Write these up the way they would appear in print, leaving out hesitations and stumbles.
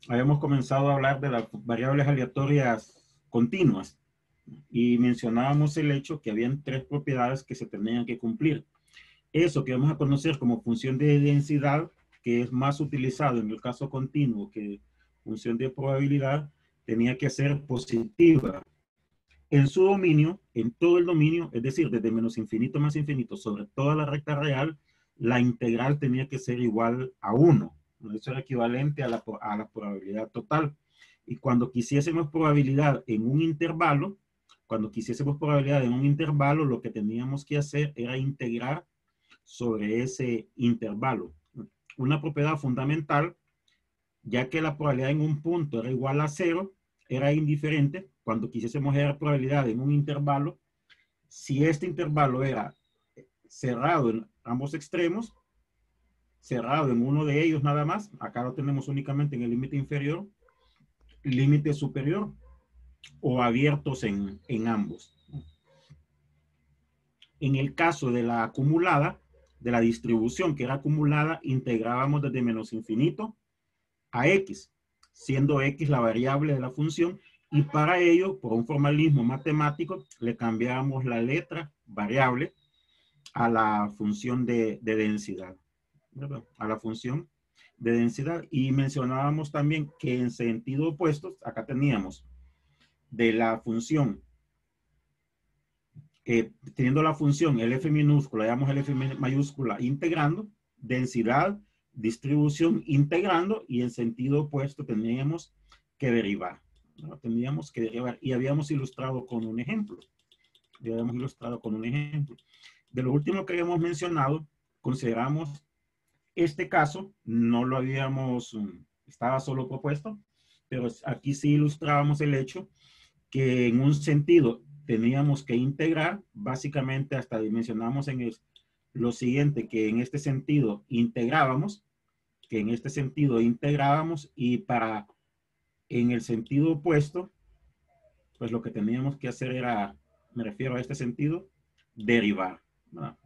habíamos comenzado a hablar de las variables aleatorias continuas y mencionábamos el hecho que habían tres propiedades que se tenían que cumplir. Eso que vamos a conocer como función de densidad, que es más utilizado en el caso continuo que función de probabilidad, tenía que ser positiva en su dominio, en todo el dominio, es decir, desde menos infinito más infinito sobre toda la recta real, la integral tenía que ser igual a 1. Eso era equivalente a la probabilidad total. Y cuando quisiésemos probabilidad en un intervalo, lo que teníamos que hacer era integrar sobre ese intervalo. Una propiedad fundamental, ya que la probabilidad en un punto era igual a 0, era indiferente cuando quisiésemos hallar probabilidad en un intervalo. Si este intervalo era cerrado en ambos extremos, cerrado en uno de ellos nada más, acá lo tenemos únicamente en el límite inferior, límite superior, o abiertos en ambos. En el caso de la acumulada, de la distribución que era acumulada, integrábamos desde menos infinito a x, siendo x la variable de la función, y para ello, por un formalismo matemático, le cambiamos la letra variable a la función de densidad, ¿verdad? A la función de densidad. Y mencionábamos también que en sentido opuesto, acá teníamos de la función, teniendo la función el f minúscula, llamamos el f mayúscula integrando, densidad, distribución integrando, y en sentido opuesto teníamos que derivar, ¿no? Teníamos que derivar, y habíamos ilustrado con un ejemplo. De lo último que habíamos mencionado, consideramos este caso, no lo habíamos, estaba solo propuesto, pero aquí sí ilustrábamos el hecho que en un sentido teníamos que integrar, básicamente hasta dimensionamos en lo siguiente, que en este sentido integrábamos, y para en el sentido opuesto, pues lo que teníamos que hacer era, me refiero a este sentido, derivar, ¿verdad?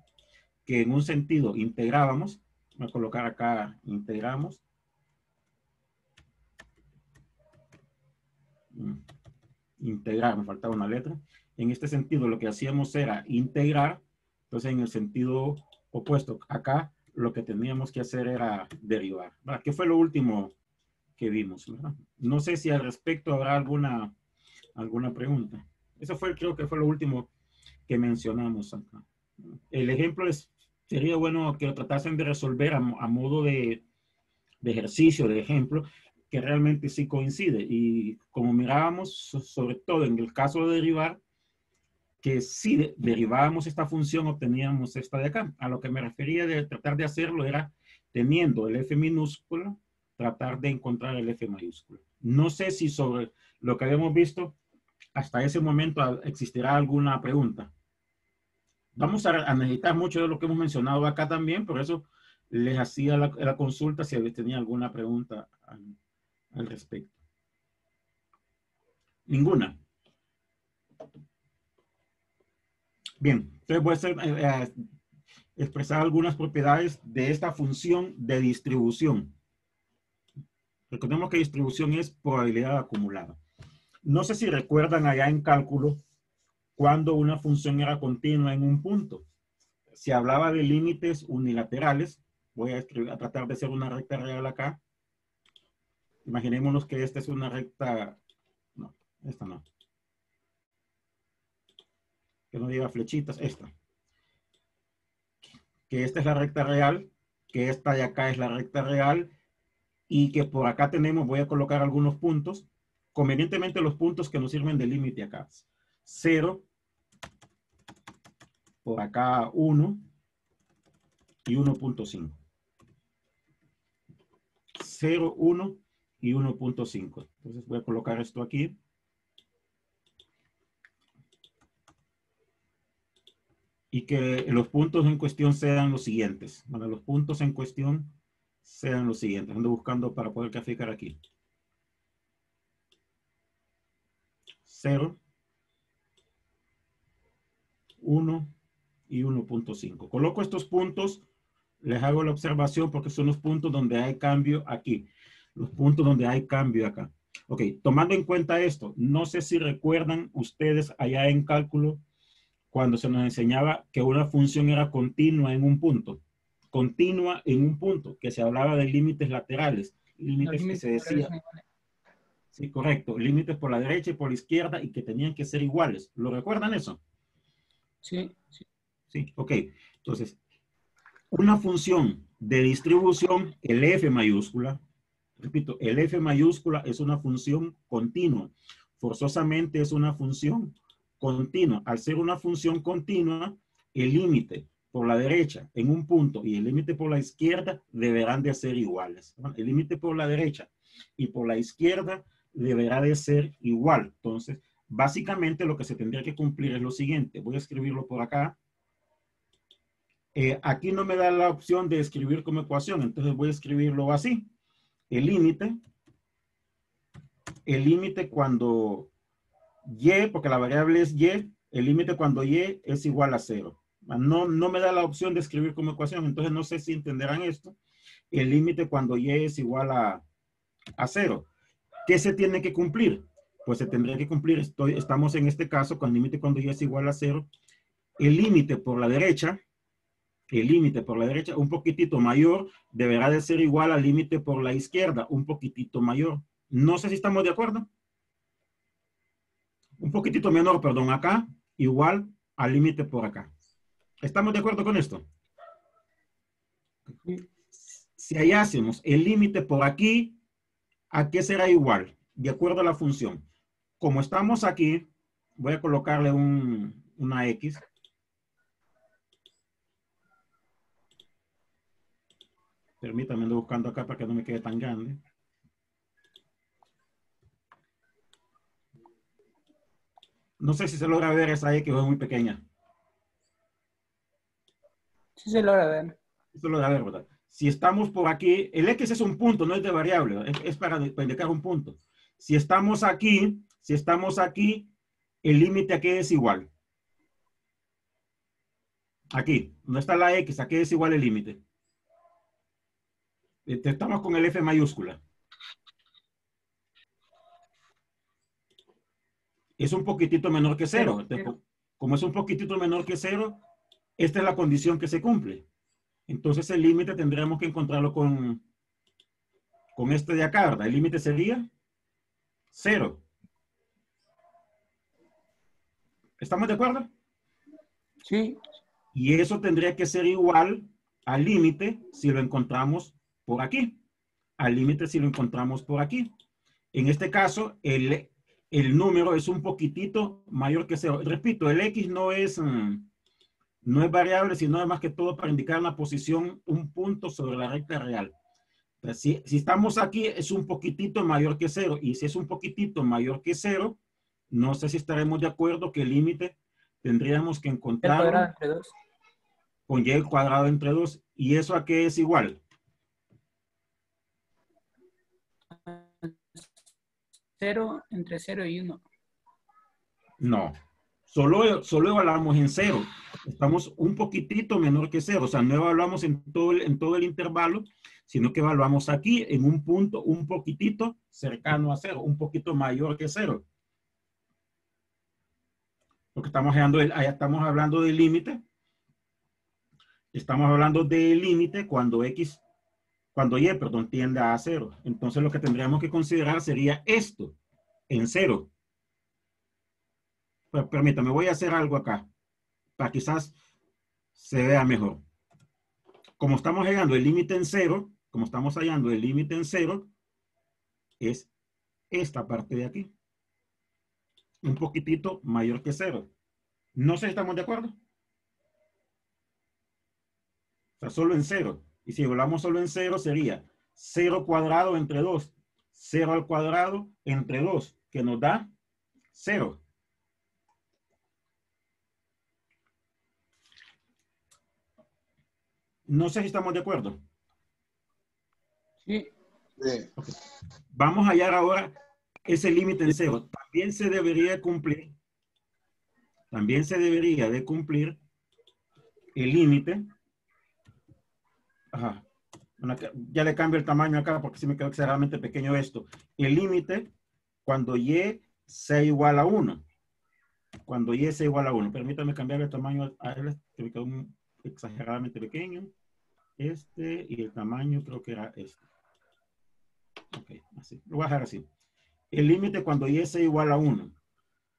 Que en un sentido integrábamos, voy a colocar acá, integramos, integrar, me faltaba una letra. En este sentido, lo que hacíamos era integrar, entonces en el sentido opuesto, acá lo que teníamos que hacer era derivar, ¿verdad? ¿Qué fue lo último que vimos, ¿verdad? No sé si al respecto habrá alguna pregunta. Eso fue, creo que fue lo último que mencionamos acá. El ejemplo sería bueno que lo tratasen de resolver a modo de ejercicio, de ejemplo, que realmente sí coincide. Y como mirábamos, sobre todo en el caso de derivar, que si derivábamos esta función, obteníamos esta de acá. A lo que me refería de tratar de hacerlo era teniendo el f minúsculo, tratar de encontrar el f mayúsculo. No sé si sobre lo que habíamos visto hasta ese momento existirá alguna pregunta. Vamos a necesitar mucho de lo que hemos mencionado acá también, por eso les hacía la consulta si tenía alguna pregunta al respecto. Ninguna. Bien, entonces voy a expresar algunas propiedades de esta función de distribución. Recordemos que distribución es probabilidad acumulada. No sé si recuerdan allá en cálculo cuando una función era continua en un punto. Se hablaba de límites unilaterales. Voy a tratar de hacer una recta real acá. Imaginémonos que esta es una recta. No, esta no. Que no diga flechitas, esta. Que esta es la recta real, que esta de acá es la recta real, y que por acá tenemos, voy a colocar algunos puntos, convenientemente los puntos que nos sirven de límite acá. 0, por acá 1 y 1.5. 0, 1 y 1.5. Entonces voy a colocar esto aquí. Y que los puntos en cuestión sean los siguientes. Bueno, los puntos en cuestión sean los siguientes. Ando buscando para poder graficar aquí. 0, 1 y 1.5. Coloco estos puntos, les hago la observación porque son los puntos donde hay cambio aquí. Los puntos donde hay cambio acá. Ok, tomando en cuenta esto, no sé si recuerdan ustedes allá en cálculo cuando se nos enseñaba que una función era continua en un punto. Continua en un punto, que se hablaba de límites laterales. Límites que se decía. Sí, correcto. Límites por la derecha y por la izquierda y que tenían que ser iguales. ¿Lo recuerdan eso? Sí. Sí, ok. Entonces, una función de distribución, el f mayúscula, repito, el f mayúscula es una función continua. Forzosamente es una función continua. Al ser una función continua, el límite por la derecha en un punto y el límite por la izquierda deberán de ser iguales. El límite por la derecha y por la izquierda deberá de ser igual. Entonces, básicamente lo que se tendría que cumplir es lo siguiente. Voy a escribirlo por acá. Aquí no me da la opción de escribir como ecuación, entonces voy a escribirlo así. El límite cuando y, porque la variable es y, el límite cuando y es igual a 0. No me da la opción de escribir como ecuación, entonces no sé si entenderán esto. El límite cuando y es igual a 0. ¿Qué se tiene que cumplir? Pues se tendría que cumplir, estamos en este caso con el límite cuando y es igual a 0. El límite por la derecha, un poquitito mayor, deberá de ser igual al límite por la izquierda, un poquitito mayor. No sé si estamos de acuerdo. Un poquitito menor, perdón, acá, igual al límite por acá. ¿Estamos de acuerdo con esto? Si hallásemos el límite por aquí, ¿a qué será igual? De acuerdo a la función. Como estamos aquí, voy a colocarle una X. Permítanme, ando buscando acá para que no me quede tan grande. No sé si se logra ver esa X o es muy pequeña. Sí se logra ver. Esto lo logra ver, ¿verdad? Si estamos por aquí, el X es un punto, no es de variable, es para indicar un punto. Si estamos aquí, el límite aquí es igual. Aquí, no está la X, aquí es igual el límite. Estamos con el F mayúscula. Es un poquitito menor que 0. Entonces, como es un poquitito menor que 0, esta es la condición que se cumple. Entonces el límite tendríamos que encontrarlo con este de acá, ¿verdad? El límite sería 0. ¿Estamos de acuerdo? Sí. Y eso tendría que ser igual al límite si lo encontramos por aquí. Al límite si lo encontramos por aquí. En este caso, el número es un poquitito mayor que 0. Repito, el X no es variable, sino más que todo para indicar una posición, un punto sobre la recta real. Si estamos aquí, es un poquitito mayor que 0. Y si es un poquitito mayor que 0, no sé si estaremos de acuerdo que el límite tendríamos que encontrarlo El cuadrado entre 2. Con y cuadrado entre 2. ¿Y eso a qué es igual? 0 entre 0 y 1. No. Solo evaluamos en 0. Estamos un poquitito menor que 0. O sea, no evaluamos en todo el intervalo, sino que evaluamos aquí en un punto un poquitito cercano a 0, un poquito mayor que 0. Porque estamos hablando del límite. Estamos hablando del límite cuando y, perdón, tiende a 0. Entonces lo que tendríamos que considerar sería esto, en 0. Pero permítame, voy a hacer algo acá, para quizás se vea mejor. Como estamos hallando el límite en 0, es esta parte de aquí. Un poquitito mayor que 0. No sé si estamos de acuerdo. O sea, solo en 0. Y si hablamos solo en 0, sería 0 cuadrado entre 2. 0 al cuadrado entre 2, que nos da 0. No sé si estamos de acuerdo. Sí. Okay. Vamos a hallar ahora ese límite en 0. También se debería cumplir el límite. Ajá. Ya le cambio el tamaño acá porque sí me quedó exageradamente pequeño esto. El límite cuando y sea igual a 1. Cuando y sea igual a 1. Permítame cambiar el tamaño a él, que me quedó exageradamente pequeño. Este y el tamaño creo que era este. Ok, así. Lo voy a dejar así. El límite cuando y sea igual a 1.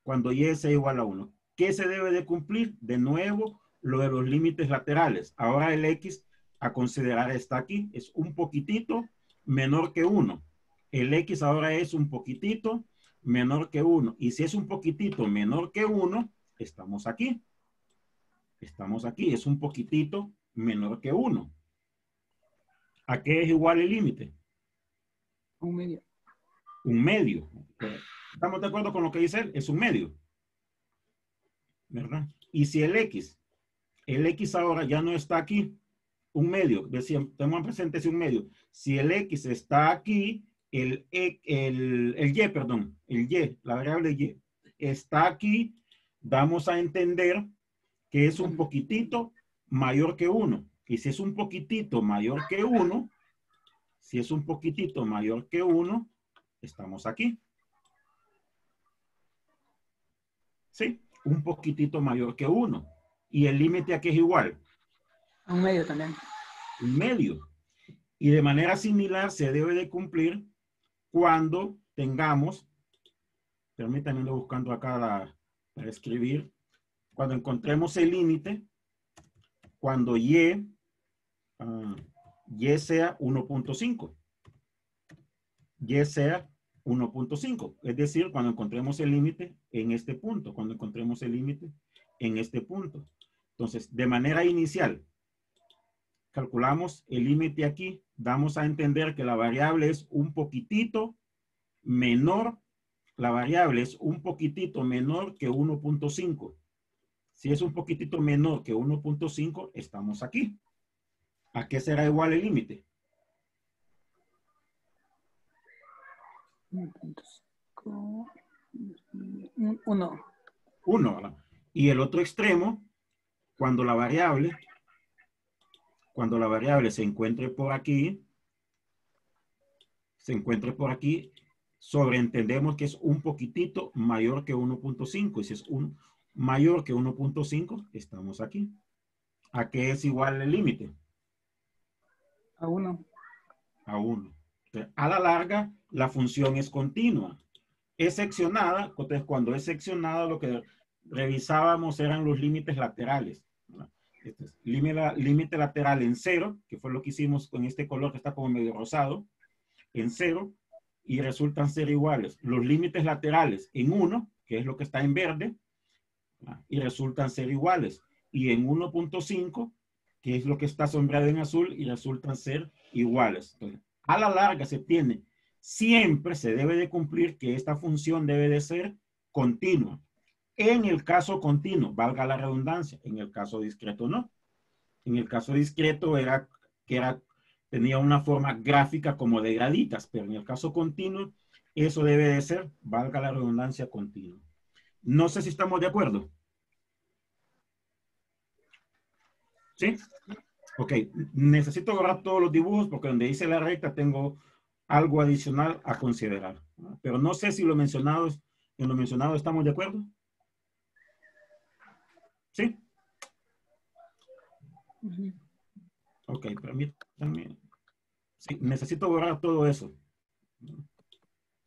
Cuando y sea igual a 1. ¿Qué se debe de cumplir? De nuevo, lo de los límites laterales. Ahora el x a considerar está aquí. Es un poquitito menor que 1. El x ahora es un poquitito menor que 1. Y si es un poquitito menor que 1, estamos aquí. Estamos aquí. Es un poquitito menor que 1. ¿A qué es igual el límite? Un medio. Un medio. ¿Estamos de acuerdo con lo que dice él? Es un medio. ¿Verdad? Y si el x ahora ya no está aquí, un medio, decíamos, tenemos presente ese un medio. Si el x está aquí, el y, perdón, el y, la variable y, está aquí, vamos a entender que es un poquitito mayor que 1. Y si es un poquitito mayor que 1, si es un poquitito mayor que 1, estamos aquí. ¿Sí? Un poquitito mayor que 1. Y el límite aquí es igual. Un medio también. Un medio. Y de manera similar se debe de cumplir cuando tengamos, permítanme ando buscando acá para escribir, cuando encontremos el límite, cuando y sea 1.5. Y sea 1.5. Es decir, cuando encontremos el límite en este punto, cuando encontremos el límite en este punto. Entonces, de manera inicial, calculamos el límite aquí, damos a entender que la variable es un poquitito menor, la variable es un poquitito menor que 1.5. Si es un poquitito menor que 1.5, estamos aquí. ¿A qué será igual el límite? 1.5. 1. 1, ¿verdad? Y el otro extremo, cuando la variable se encuentre por aquí, sobreentendemos que es un poquitito mayor que 1.5. Y si es mayor que 1.5, estamos aquí. ¿A qué es igual el límite? A 1. A 1. Entonces, a la larga, la función es continua. Es seccionada, entonces cuando es seccionada, lo que revisábamos eran los límites laterales. Este es límite lateral en 0, que fue lo que hicimos con este color que está como medio rosado, en 0, y resultan ser iguales. Los límites laterales en 1, que es lo que está en verde, y resultan ser iguales. Y en 1.5, que es lo que está sombreado en azul, y resultan ser iguales. Entonces, a la larga siempre se debe de cumplir que esta función debe de ser continua. En el caso continuo, valga la redundancia, en el caso discreto no. En el caso discreto tenía una forma gráfica como de graditas, pero en el caso continuo, eso debe de ser, valga la redundancia, continuo. No sé si estamos de acuerdo. ¿Sí? Ok, necesito borrar todos los dibujos porque donde dice la recta tengo algo adicional a considerar. Pero no sé si en lo mencionado estamos de acuerdo. ¿Sí? Ok, permítanme. Sí, necesito borrar todo eso.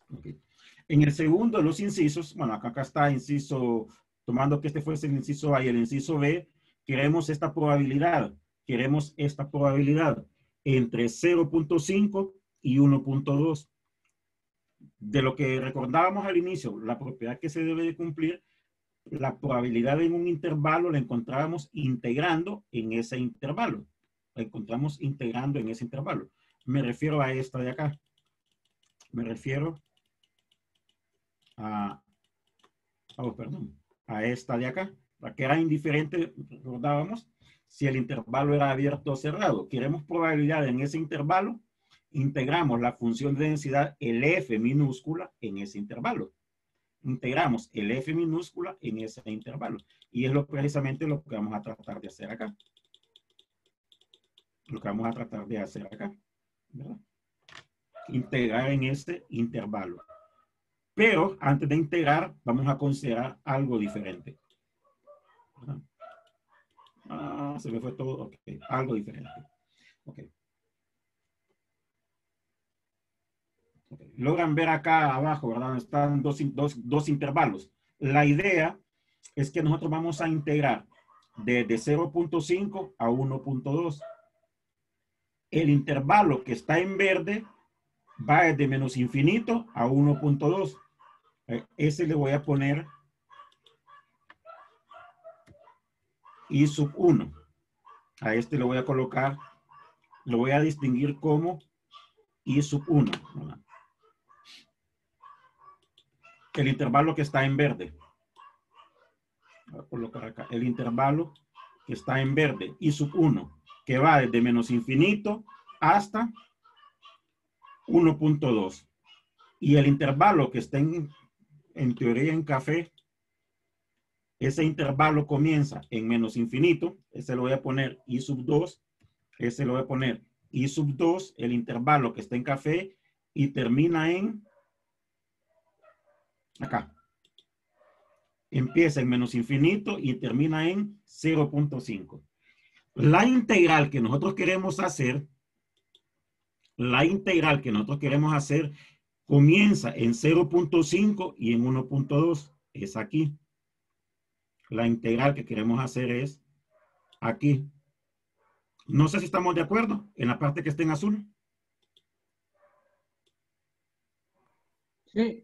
Okay. En el segundo de los incisos, bueno, acá está inciso, tomando que este fuese el inciso A y el inciso B, queremos esta probabilidad entre 0.5 y 1.2. De lo que recordábamos al inicio, la propiedad que se debe de cumplir, la probabilidad en un intervalo la encontrábamos integrando en ese intervalo. La encontramos integrando en ese intervalo. Me refiero a esta de acá. Me refiero a esta de acá, la que era indiferente, recordábamos, si el intervalo era abierto o cerrado. Queremos probabilidad en ese intervalo, integramos la función de densidad, el f minúscula, en ese intervalo. Integramos el f minúscula en ese intervalo. Y es precisamente lo que vamos a tratar de hacer acá. Lo que vamos a tratar de hacer acá. ¿verdad? Integrar en este intervalo. Pero antes de integrar, vamos a considerar algo diferente. ¿Verdad? Ah, se me fue todo. Ok, algo diferente. Ok. Okay. Logran ver acá abajo, ¿verdad? Están dos intervalos. La idea es que nosotros vamos a integrar desde 0.5 a 1.2. El intervalo que está en verde va desde menos infinito a 1.2. Ese le voy a poner I sub 1. A este le voy a colocar, lo voy a distinguir como I sub 1. ¿Verdad? El intervalo que está en verde. Voy a colocar acá el intervalo que está en verde, I sub 1, que va desde menos infinito hasta 1.2. Y el intervalo que está en teoría en café, ese intervalo comienza en menos infinito, ese lo voy a poner I sub 2, ese lo voy a poner I sub 2, el intervalo que está en café, y termina en acá. Empieza en menos infinito y termina en 0.5. La integral que nosotros queremos hacer, comienza en 0.5 y en 1.2. Es aquí. La integral que queremos hacer es aquí. No sé si estamos de acuerdo en la parte que está en azul. Sí.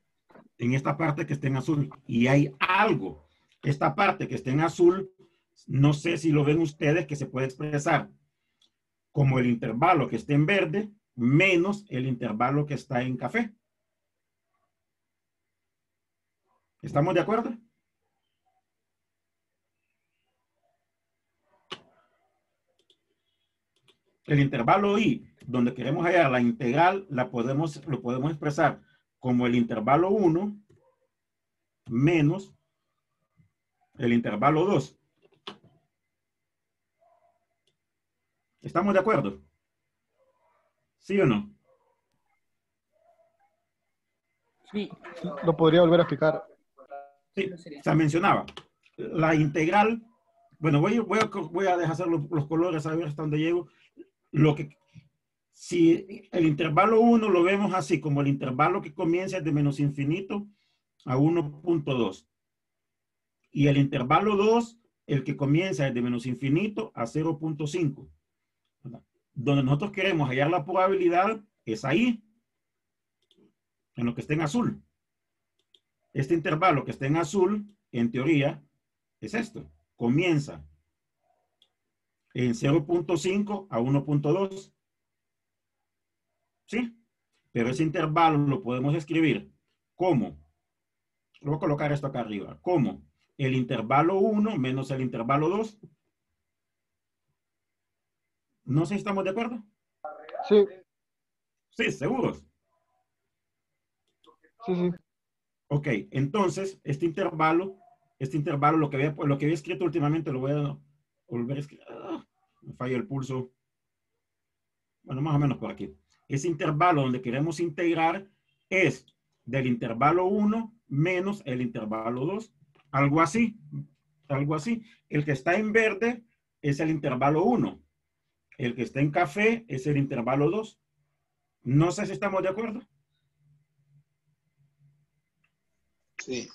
En esta parte que está en azul. Y hay algo. Esta parte que está en azul, no sé si lo ven ustedes, que se puede expresar como el intervalo que está en verde menos el intervalo que está en café. ¿Estamos de acuerdo? El intervalo I, donde queremos hallar la integral, lo podemos expresar como el intervalo 1 menos el intervalo 2. ¿Estamos de acuerdo? ¿Sí o no? Sí. ¿Lo podría volver a explicar? Sí, se mencionaba. La integral, bueno, voy a dejar los colores a ver hasta dónde llego. Si el intervalo 1 lo vemos así, como el intervalo que comienza de menos infinito a 1.2. Y el intervalo 2, el que comienza desde menos infinito a 0.5. Donde nosotros queremos hallar la probabilidad es ahí, en lo que está en azul. Este intervalo que está en azul, en teoría, es esto. Comienza en 0.5 a 1.2. ¿Sí? Pero ese intervalo lo podemos escribir como, lo voy a colocar esto acá arriba, como el intervalo 1 menos el intervalo 2. No sé si estamos de acuerdo. Sí, Sí, seguros. sí, sí. Ok, entonces este intervalo, lo que había escrito últimamente, lo voy a volver a escribir. Me falla el pulso. Bueno, más o menos por aquí. Ese intervalo donde queremos integrar es del intervalo 1 menos el intervalo 2. Algo así. Algo así. El que está en verde es el intervalo 1. El que está en café es el intervalo 2. No sé si estamos de acuerdo. Sí.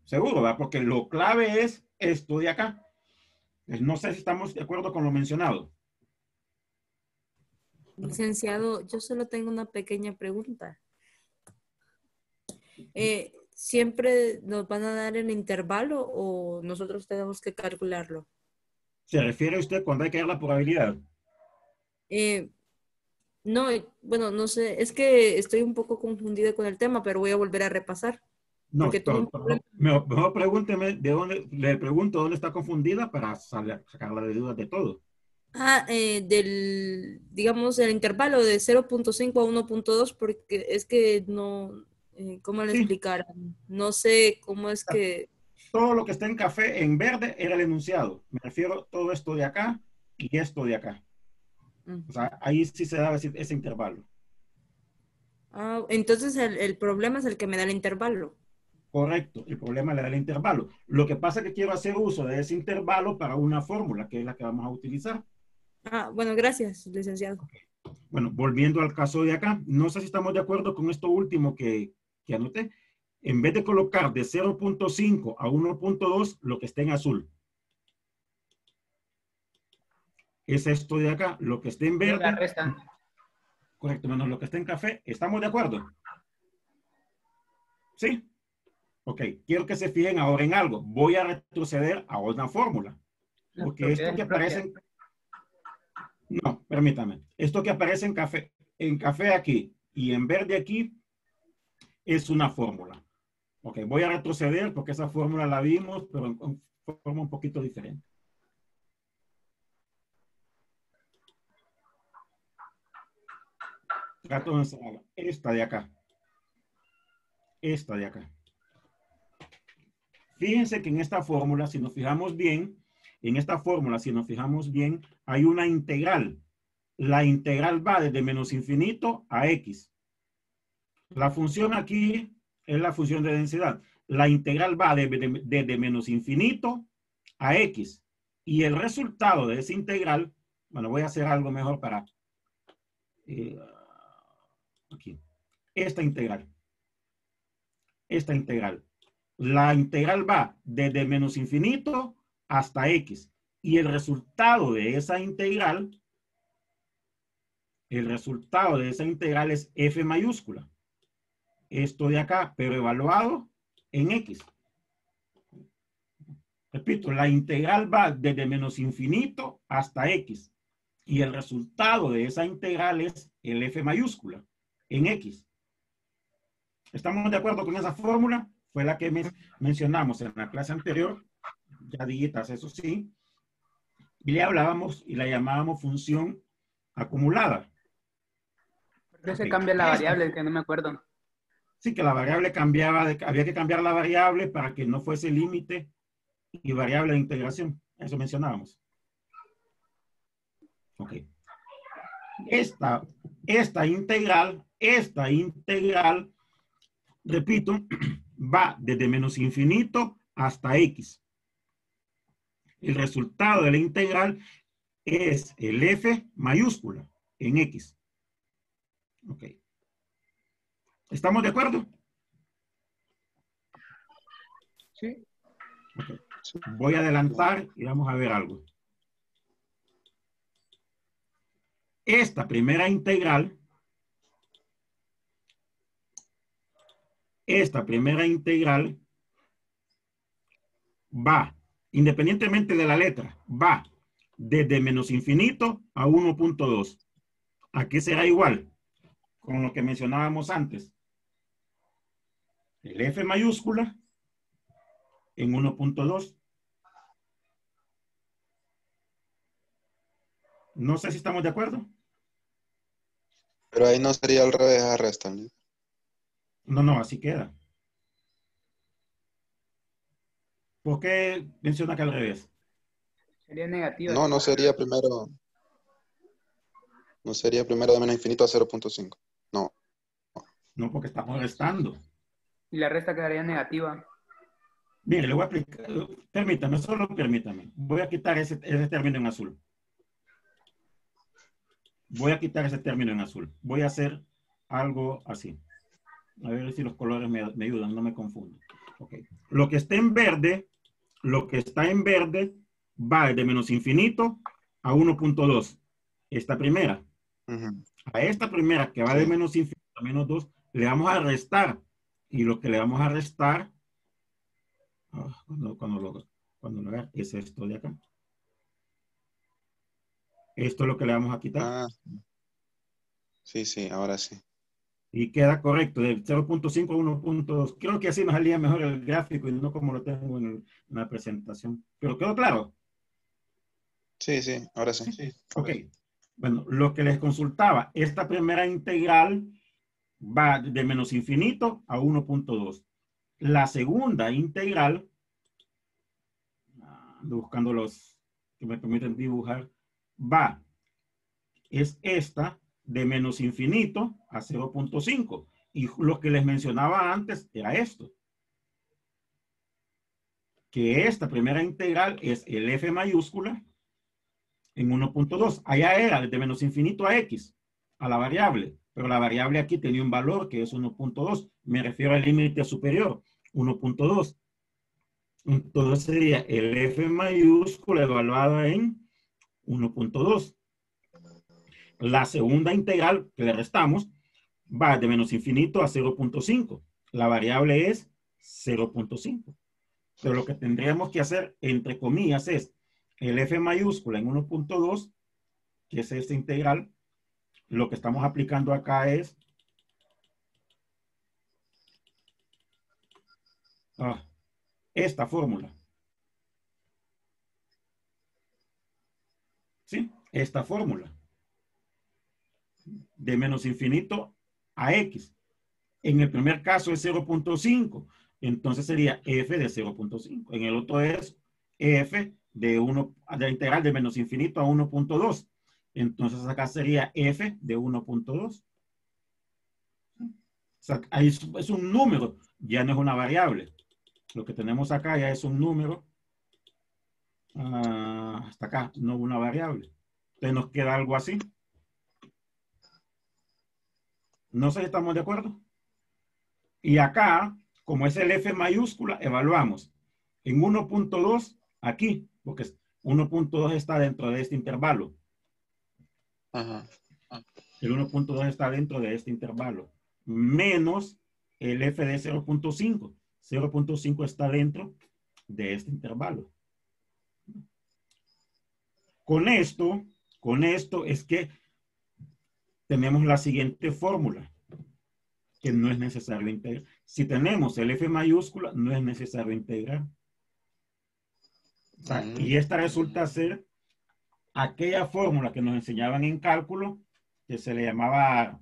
Seguro, ¿verdad? Porque lo clave es esto de acá. No sé si estamos de acuerdo con lo mencionado. Licenciado, yo solo tengo una pequeña pregunta. ¿Siempre nos van a dar el intervalo o nosotros tenemos que calcularlo? ¿Se refiere a usted cuando hay que dar la probabilidad? Eh, no, bueno, no sé, es que estoy un poco confundida con el tema, pero voy a volver a repasar. No, Porque tuve un problema. mejor pregúnteme de dónde, le pregunto dónde está confundida para sacarla de dudas de todo. Digamos, el intervalo de 0.5 a 1.2, porque es que no, ¿cómo le Sí, explicaran? No sé cómo es que... todo lo que está en café en verde era el enunciado. Me refiero a todo esto de acá y esto de acá. O sea, ahí sí se da ese intervalo. Ah, entonces el problema es el que me da el intervalo. Correcto, el problema le da el intervalo. Lo que pasa es que quiero hacer uso de ese intervalo para una fórmula, que es la que vamos a utilizar. Ah, bueno, gracias, licenciado. Bueno, volviendo al caso de acá, no sé si estamos de acuerdo con esto último que anoté. En vez de colocar de 0.5 a 1.2, lo que está en azul. Es esto de acá, lo que esté en La verde. resta. Correcto, menos lo que está en café. ¿Estamos de acuerdo? ¿Sí? Ok, quiero que se fijen ahora en algo. Voy a retroceder a una fórmula. Las Porque esto que propiedades aparece no, permítame. Esto que aparece en café aquí y en verde aquí es una fórmula. Ok, voy a retroceder porque esa fórmula la vimos, pero en forma un poquito diferente. Trato de enseñarla. Esta de acá. Esta de acá. Fíjense que en esta fórmula, si nos fijamos bien, hay una integral. La integral va desde menos infinito a x. La función aquí es la función de densidad. La integral va desde menos infinito a x. Y el resultado de esa integral, bueno, voy a hacer algo mejor para aquí. Esta integral. La integral va desde menos infinito hasta x. Y el resultado de esa integral, es f mayúscula. Esto de acá, pero evaluado en x. Repito, la integral va desde menos infinito hasta x. Y el resultado de esa integral es el f mayúscula en x. ¿Estamos de acuerdo con esa fórmula? Fue la que mencionamos en la clase anterior. Ya digitas, eso sí. Y le hablábamos y la llamábamos función acumulada. ¿Por qué se Ok, cambia la variable? Que no me acuerdo. Sí, que la variable cambiaba, había que cambiar la variable para que no fuese límite y variable de integración. Eso mencionábamos. Ok. Esta integral, repito, va desde menos infinito hasta x. El resultado de la integral es el f mayúscula en x. Ok. ¿Estamos de acuerdo? Sí. Okay. Voy a adelantar y vamos a ver algo. Esta primera integral va, independientemente de la letra, va desde menos infinito a 1.2. Aquí será igual con lo que mencionábamos antes. El f mayúscula en 1.2. No sé si estamos de acuerdo. Pero ahí no sería al revés, a resta, ¿no? No, así queda. ¿Por qué menciona que al revés? Sería negativa. No, no sería primero de menos infinito a 0.5. No. No, porque estamos restando. Y la resta quedaría negativa. Mire, le voy a aplicar. Permítame, solo permítame. Voy a quitar ese término en azul. Voy a hacer algo así. A ver si los colores me ayudan, no me confundo. Okay. Lo que está en verde va de menos infinito a 1.2. Esta primera. A esta primera que va de menos infinito a menos 2, le vamos a restar. Y lo que le vamos a restar, cuando lo vea, es esto de acá. Esto es lo que le vamos a quitar. Ah, sí, ahora sí. Y queda correcto, de 0.5 a 1.2. Creo que así nos salía mejor el gráfico y no como lo tengo en la presentación. ¿Pero quedó claro? Sí, ahora sí. Ok. Bueno, lo que les consultaba, esta primera integral va de menos infinito a 1.2. La segunda integral, ando buscando los que me permiten dibujar, va es esta de menos infinito a 0.5. Y lo que les mencionaba antes era esto. Que esta primera integral es el f mayúscula en 1.2. Allá era de menos infinito a x, a la variable. Pero la variable aquí tenía un valor que es 1.2. Me refiero al límite superior, 1.2. Entonces sería el f mayúscula evaluada en 1.2. La segunda integral que le restamos va de menos infinito a 0.5. La variable es 0.5. Pero lo que tendríamos que hacer, entre comillas, es el f mayúscula en 1.2, que es esta integral. Lo que estamos aplicando acá es esta fórmula. ¿Sí? Esta fórmula. De menos infinito a x. En el primer caso es 0.5. Entonces sería f de 0.5. En el otro es f de la integral de menos infinito a 1.2. Entonces acá sería f de 1.2. O sea, ahí es un número, ya no es una variable. Lo que tenemos acá ya es un número. Hasta acá, no una variable. Entonces nos queda algo así. No sé si estamos de acuerdo. Y acá, como es el f mayúscula, evaluamos en 1.2 aquí, porque 1.2 está dentro de este intervalo. Ajá. El 1.2 está dentro de este intervalo. Menos el f de 0.5. 0.5 está dentro de este intervalo. Con esto es que tenemos la siguiente fórmula, que no es necesario integrar. Si tenemos el f mayúscula, no es necesario integrar. O sea, y esta resulta ser aquella fórmula que nos enseñaban en cálculo, que se le llamaba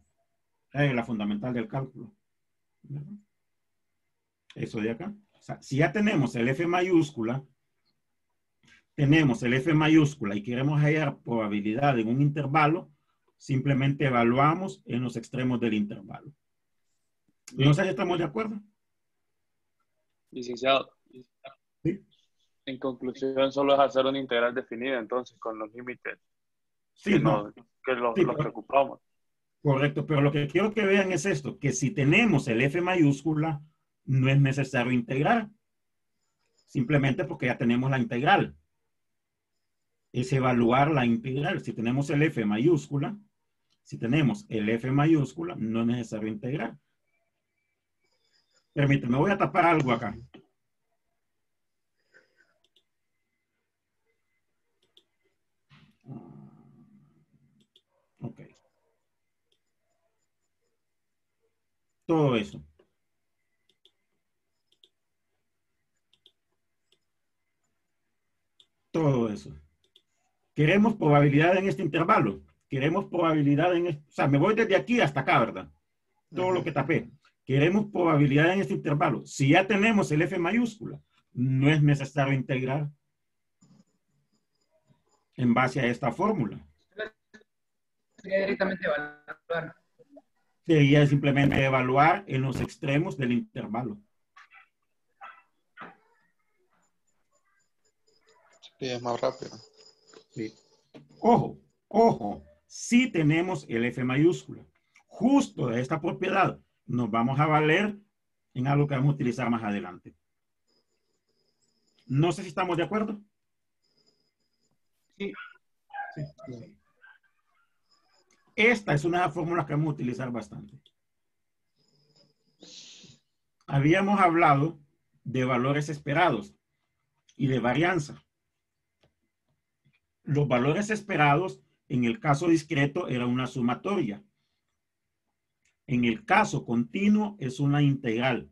regla fundamental del cálculo. ¿Verdad? Eso de acá. O sea, si ya tenemos el f mayúscula, y queremos hallar probabilidad en un intervalo, simplemente evaluamos en los extremos del intervalo. No sé si estamos de acuerdo. Licenciado, ¿Sí? en conclusión solo es hacer una integral definida entonces con los límites Sí, que, no. que los Sí, pero, preocupamos. correcto, pero lo que quiero que vean es esto, que si tenemos el f mayúscula, no es necesario integrar, simplemente porque ya tenemos la integral. Es evaluar la integral. Si tenemos el f mayúscula, no es necesario integrar. Permíteme, voy a tapar algo acá. Ok. Todo eso. Todo eso. Queremos probabilidad en este intervalo. Queremos probabilidad en este. O sea, me voy desde aquí hasta acá, ¿verdad? Todo lo que tapé. Queremos probabilidad en este intervalo. Si ya tenemos el f mayúscula, no es necesario integrar en base a esta fórmula. Sería directamente evaluar. Sería simplemente evaluar en los extremos del intervalo. Sí, es más rápido. Sí. Ojo, ojo, si tenemos el f mayúscula, justo de esta propiedad, nos vamos a valer en algo que vamos a utilizar más adelante. No sé si estamos de acuerdo. Sí. Sí. Esta es una de las fórmulas que vamos a utilizar bastante. Habíamos hablado de valores esperados y de varianza. Los valores esperados en el caso discreto era una sumatoria. En el caso continuo es una integral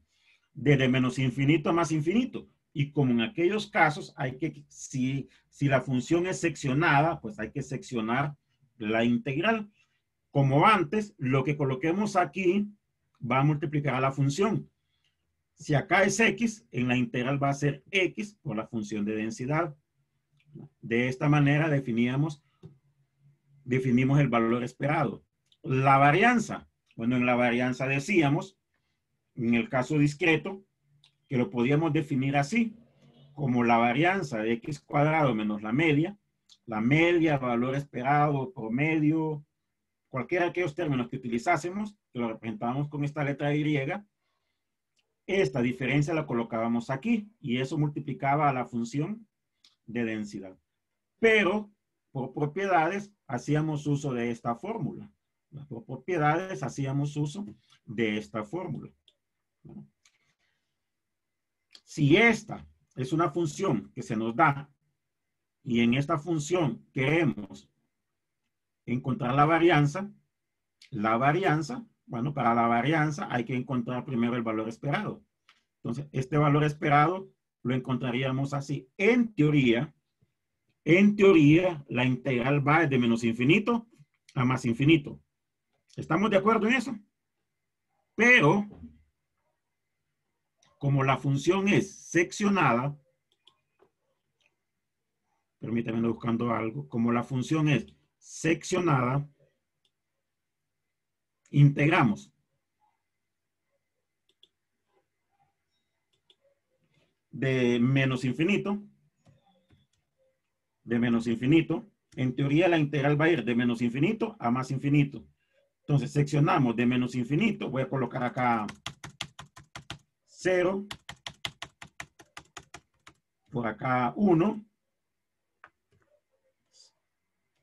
desde menos infinito a más infinito. Y como en aquellos casos hay que, si la función es seccionada, pues hay que seccionar la integral. Como antes, lo que coloquemos aquí va a multiplicar a la función. Si acá es x, en la integral va a ser x por la función de densidad. De esta manera definíamos definimos el valor esperado. La varianza. Bueno, en la varianza decíamos, en el caso discreto, que lo podíamos definir así, como la varianza de x cuadrado menos la media, valor esperado, promedio, cualquiera de aquellos términos que utilizásemos, que lo representábamos con esta letra Y, esta diferencia la colocábamos aquí y eso multiplicaba a la función de densidad. Pero por propiedades hacíamos uso de esta fórmula. Por propiedades hacíamos uso de esta fórmula. Si esta es una función que se nos da y en esta función queremos encontrar la varianza, bueno, para la varianza hay que encontrar primero el valor esperado. Entonces, este valor esperado lo encontraríamos así. En teoría, la integral va de menos infinito a más infinito. ¿Estamos de acuerdo en eso? Pero, como la función es seccionada, permítanme buscando algo, como la función es seccionada, integramos. De menos infinito, en teoría la integral va a ir de menos infinito a más infinito. Entonces seccionamos de menos infinito, voy a colocar acá 0, por acá 1,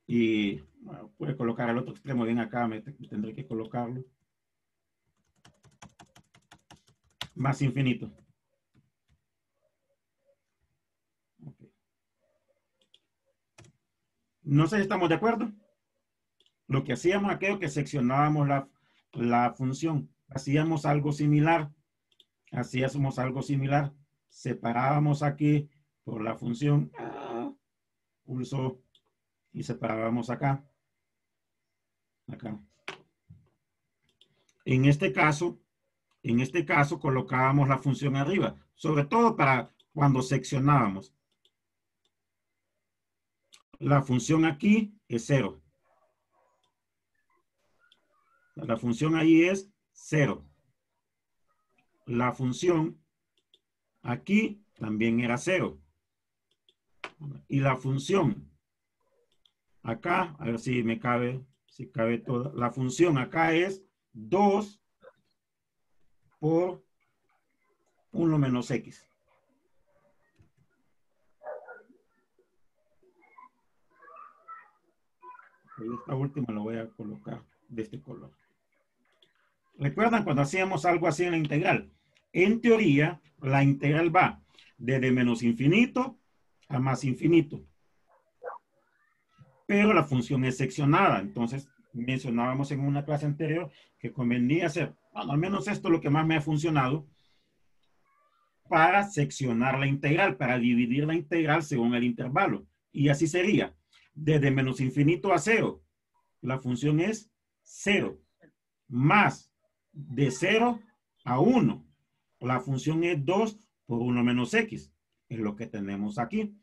y bueno, puede colocar al otro extremo, bien acá, me tendré que colocarlo. Más infinito. Okay. No sé si estamos de acuerdo. Lo que hacíamos aquello que seccionábamos la función, hacíamos algo similar. Separábamos aquí por la función, pulso, y separábamos acá. En este caso colocábamos la función arriba, sobre todo para cuando seccionábamos. La función aquí es 0. La función ahí es 0. La función aquí también era 0. Y la función acá, a ver si me cabe, si cabe toda. La función acá es 2 por 1 menos x. Esta última la voy a colocar de este color. ¿Recuerdan cuando hacíamos algo así en la integral? En teoría, la integral va desde menos infinito a más infinito. Pero la función es seccionada. Entonces, mencionábamos en una clase anterior que convenía hacer, bueno, al menos esto es lo que más me ha funcionado, para seccionar la integral, para dividir la integral según el intervalo. Y así sería. Desde menos infinito a 0, la función es 0. Más de 0 a 1, la función es 2 por 1 menos x. Es lo que tenemos aquí.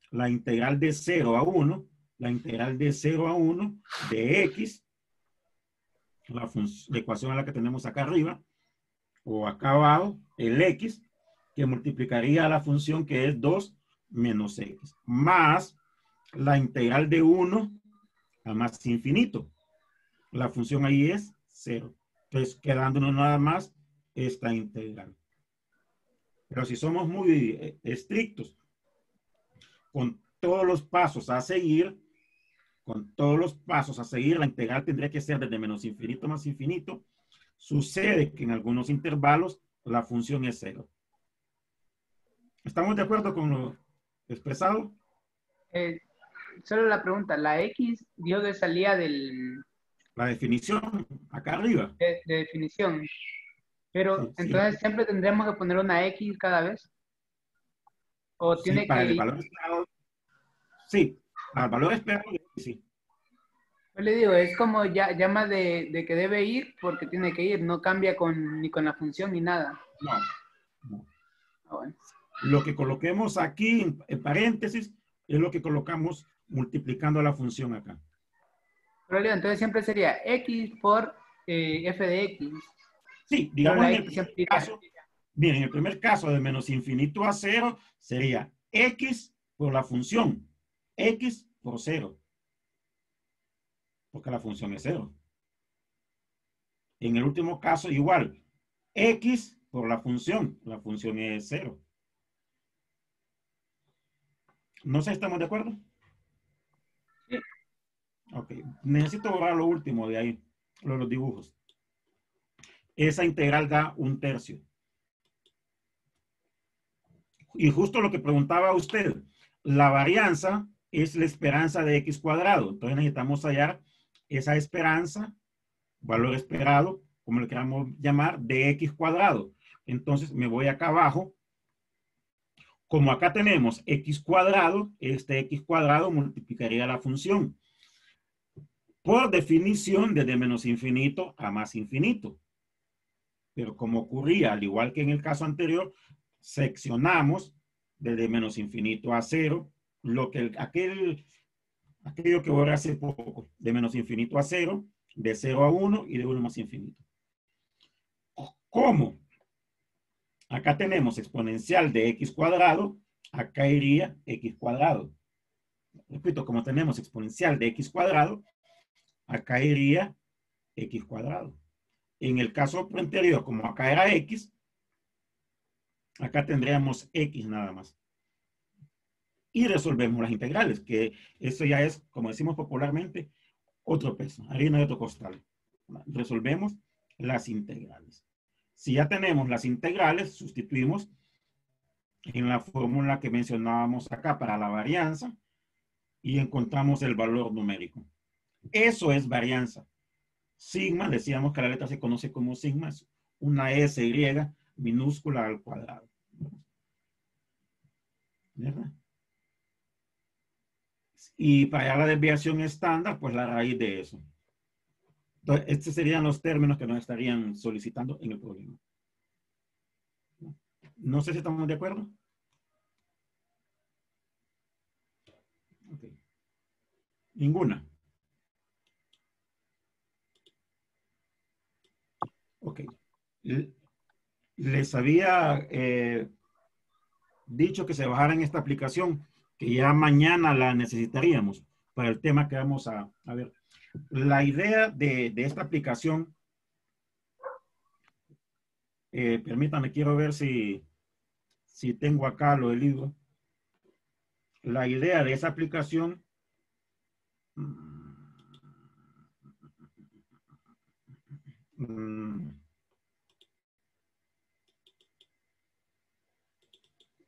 La integral de 0 a 1, de x, la ecuación a la que tenemos acá arriba, o acá abajo, el x, que multiplicaría a la función que es 2 menos x, más la integral de 1 a más infinito. La función ahí es 0. Entonces, quedándonos nada más esta integral. Pero si somos muy estrictos con todos los pasos a seguir, la integral tendría que ser desde menos infinito a más infinito. Sucede que en algunos intervalos la función es 0. ¿Estamos de acuerdo con lo expresado? Solo la pregunta, ¿la X dio de salida La definición, acá arriba. de definición? Pero Sí, entonces sí. siempre tendremos que poner una X cada vez. O Sí, tiene para que el valor esperado. Sí, para el valor esperado, sí. Yo le digo, es como llama de que debe ir porque tiene que ir, no cambia ni con la función ni nada. No. Ah, bueno. Lo que coloquemos aquí en paréntesis es lo que colocamos multiplicando la función acá. Pero Leo, entonces siempre sería X por f de X. Sí, digamos Pero en la el X se primer aplica. caso, miren, en el primer caso de menos infinito a 0 sería X por la función, X por 0, porque la función es 0. En el último caso, igual, X por la función es 0. No sé, ¿estamos de acuerdo? Sí. Ok, necesito borrar lo último de ahí, los dibujos. Esa integral da 1/3. Y justo lo que preguntaba usted, la varianza es la esperanza de X cuadrado. Entonces necesitamos hallar esa esperanza, valor esperado, como le queramos llamar, de X cuadrado. Entonces me voy acá abajo. Como acá tenemos X cuadrado, este X cuadrado multiplicaría la función. Por definición, desde menos infinito a más infinito. Pero como ocurría, al igual que en el caso anterior, seccionamos desde menos infinito a 0, lo que aquello que borré hace poco, de menos infinito a 0, de 0 a 1 y de 1 más infinito. ¿Cómo? Acá tenemos exponencial de X cuadrado, acá iría X cuadrado. Repito, como tenemos exponencial de X cuadrado, acá iría X cuadrado. En el caso anterior, como acá era X, acá tendríamos X nada más. Y resolvemos las integrales, que eso ya es, como decimos popularmente, otro peso, harina de otro costal. Resolvemos las integrales. Si ya tenemos las integrales, sustituimos en la fórmula que mencionábamos acá para la varianza y encontramos el valor numérico. Eso es varianza. Sigma, decíamos que la letra se conoce como sigma, es una SY minúscula al cuadrado. ¿Verdad? Y para la desviación estándar, pues la raíz de eso. Entonces, estos serían los términos que nos estarían solicitando en el problema. No sé si estamos de acuerdo. Okay. Ninguna. Ok. Les había dicho que se bajaran esta aplicación, que ya mañana la necesitaríamos para el tema que vamos a ver. La idea de esta aplicación, permítanme, quiero ver si tengo acá lo del libro. La idea de esa aplicación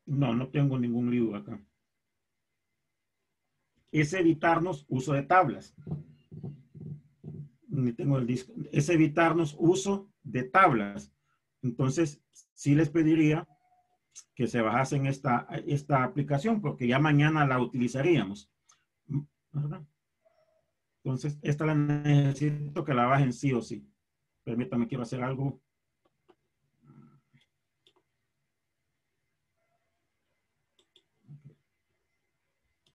no tengo ningún libro acá. Es evitarnos uso de tablas. Ni tengo el disco. Es evitarnos uso de tablas. Entonces, sí les pediría que se bajasen esta aplicación porque ya mañana la utilizaríamos. ¿Verdad? Entonces, esta la necesito que la bajen sí o sí. Permítame, quiero hacer algo